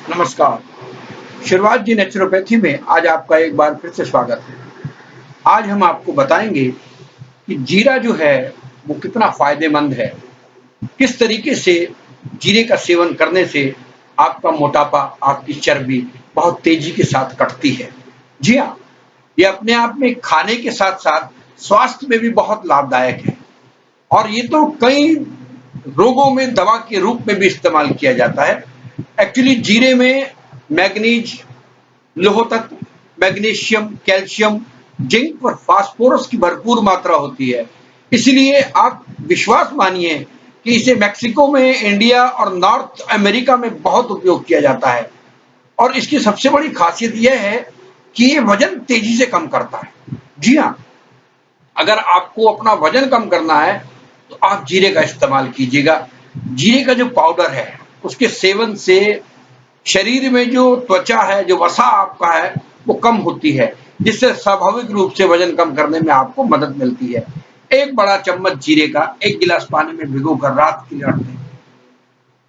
नमस्कार। शुरुआत जी नेचुरोपैथी में आज आपका एक बार फिर से स्वागत है। आज हम आपको बताएंगे कि जीरा जो है वो कितना फायदेमंद है। किस तरीके से जीरे का सेवन करने से आपका मोटापा, आपकी चर्बी बहुत तेजी के साथ कटती है। जी हाँ, ये अपने आप में खाने के साथ-साथ स्वास्थ्य में भी बहुत लाभदायक है और ये तो कई रोगों में दवा के रूप में भी इस्तेमाल किया जाता है। एक्चुअली जीरे में मैग्नीज, लौह तत्व, मैग्नीशियम, कैल्शियम, जिंक और फास्फोरस की भरपूर मात्रा होती है। इसलिए आप विश्वास मानिए कि इसे मेक्सिको में, इंडिया और नॉर्थ अमेरिका में बहुत उपयोग किया जाता है और इसकी सबसे बड़ी खासियत यह है कि ये वजन तेजी से कम करता है। जी हाँ, अगर आपको अपना वजन कम करना है तो आप जीरे का इस्तेमाल कीजिएगा। जीरे का जो पाउडर है उसके सेवन से शरीर में जो त्वचा है, जो वसा आपका है वो कम होती है, जिससे स्वाभाविक रूप से वजन कम करने में आपको मदद मिलती है। एक बड़ा चम्मच जीरे का 1 गिलास पानी में भिगोकर रात के लिए रख दें।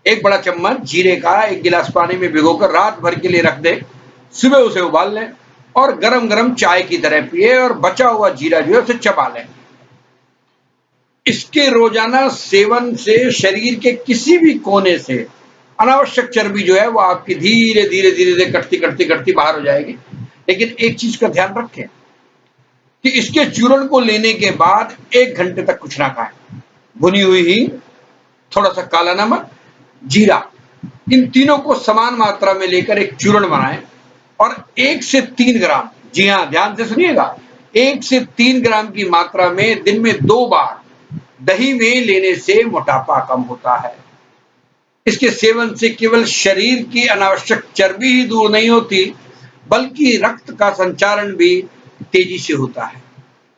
1 बड़ा चम्मच जीरे का 1 गिलास पानी में भिगोकर रात भर के लिए रख दें। सुबह उसे उबाल लें और गरम-गरम चाय की तरह पिएँ और बचा हुआ जीरा जो है उसे चबा लें। इसके रोजाना सेवन से शरीर के किसी भी कोने से अनावश्यक चर्बी जो है वो आपकी धीरे-धीरे कटती बाहर हो जाएगी। लेकिन एक चीज का ध्यान रखें कि इसके चूर्ण को लेने के बाद 1 घंटे तक कुछ ना खाएं। भुनी हुई हींग, थोड़ा सा काला नमक, जीरा, इन तीनों को समान मात्रा में लेकर एक चूर्ण बनाएं और 1 से 3 ग्राम, जी हाँ ध्यान से सुनिएगा, 1 से 3 ग्राम की मात्रा में दिन में 2 बार दही में लेने से मोटापा कम होता है। इसके सेवन से केवल शरीर की अनावश्यक चर्बी ही दूर नहीं होती, बल्कि रक्त का संचारण भी तेजी से होता है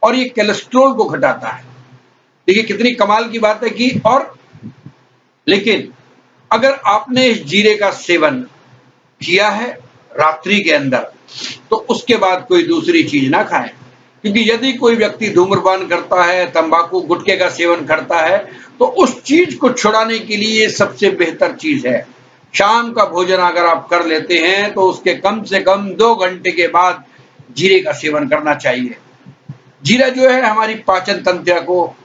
और ये कोलेस्ट्रॉल को घटाता है। देखिए कितनी कमाल की बात है कि और लेकिन अगर आपने इस जीरे का सेवन किया है रात्रि के अंदर, तो उसके बाद कोई दूसरी चीज ना खाएं, क्योंकि यदि कोई व्यक्ति धूम्रपान करता है, तंबाकू, गुटखे का सेवन करता है, तो उस चीज को छुड़ाने के लिए सबसे बेहतर चीज है शाम का भोजन अगर आप कर लेते हैं तो उसके कम से कम 2 घंटे के बाद जीरे का सेवन करना चाहिए। जीरा जो है हमारी पाचन तंत्र को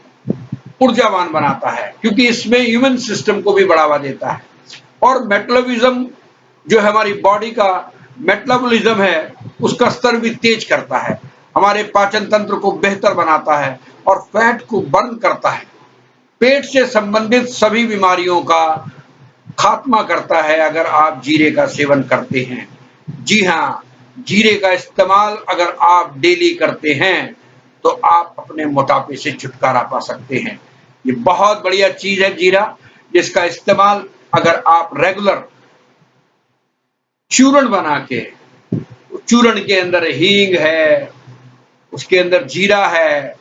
ऊर्जावान बनाता है, क्योंकि इसमें इम्यून सिस्टम को भी बढ़ावा देता है और मेटाबॉलिज्म जो है हमारी बॉडी का मेटाबॉलिज्म है उसका स्तर भी तेज करता है, हमारे पाचन तंत्र को बेहतर बनाता है और फैट को बर्न करता है। पेट से संबंधित सभी बीमारियों का खात्मा करता है अगर आप जीरे का सेवन करते हैं। जी हाँ, जीरे का इस्तेमाल अगर आप डेली करते हैं तो आप अपने मोटापे से छुटकारा पा सकते हैं। ये बहुत बढ़िया चीज है जीरा, जिसका इस्तेमाल अगर आप रेगुलर चूर्ण बना के, चूर्ण के अंदर हींग है, उसके अंदर जीरा है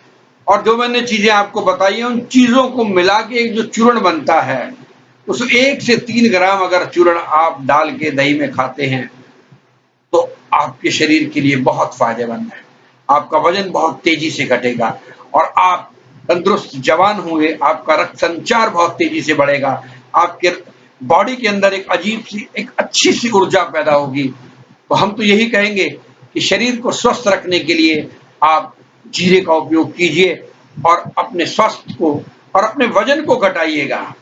और जो मैंने चीजें आपको बताई हैं उन चीजों को मिला के एक जो चूर्ण बनता है, उस 1 से 3 ग्राम अगर चूर्ण आप डाल के दही में खाते हैं तो आपके शरीर के लिए बहुत फायदेमंद है। आपका वजन बहुत तेजी से घटेगा और आप तंदुरुस्त जवान होंगे, आपका रक्त संचार बहुत तेजी से बढ़ेगा, आपके बॉडी के अंदर एक अजीब सी, एक अच्छी सी ऊर्जा पैदा होगी। तो हम तो यही कहेंगे कि शरीर को स्वस्थ रखने के लिए आप जीरे का उपयोग कीजिए और अपने स्वास्थ्य को और अपने वजन को घटाइएगा।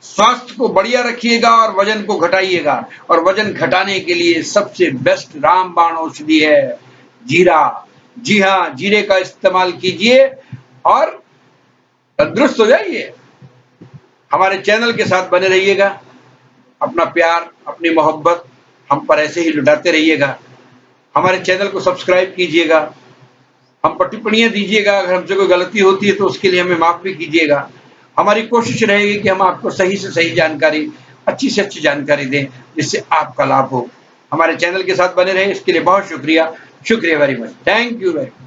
स्वास्थ्य को बढ़िया रखिएगा और वजन को घटाइएगा और वजन घटाने के लिए सबसे बेस्ट रामबाण औषधि है जीरा। जी हाँ, जीरे का इस्तेमाल कीजिए और तंदुरुस्त हो जाइए। हमारे चैनल के साथ बने रहिएगा, अपना प्यार, अपनी मोहब्बत हम पर ऐसे ही लुटाते रहिएगा। हमारे चैनल को सब्सक्राइब कीजिएगा, हम पर टिप्पणियां दीजिएगा, अगर हमसे कोई गलती होती है तो उसके लिए हमें माफ भी कीजिएगा। हमारी कोशिश रहेगी कि हम आपको सही से सही जानकारी, अच्छी से अच्छी जानकारी दें जिससे आपका लाभ हो। हमारे चैनल के साथ बने रहें, इसके लिए बहुत शुक्रिया। शुक्रिया very much. Thank you very much.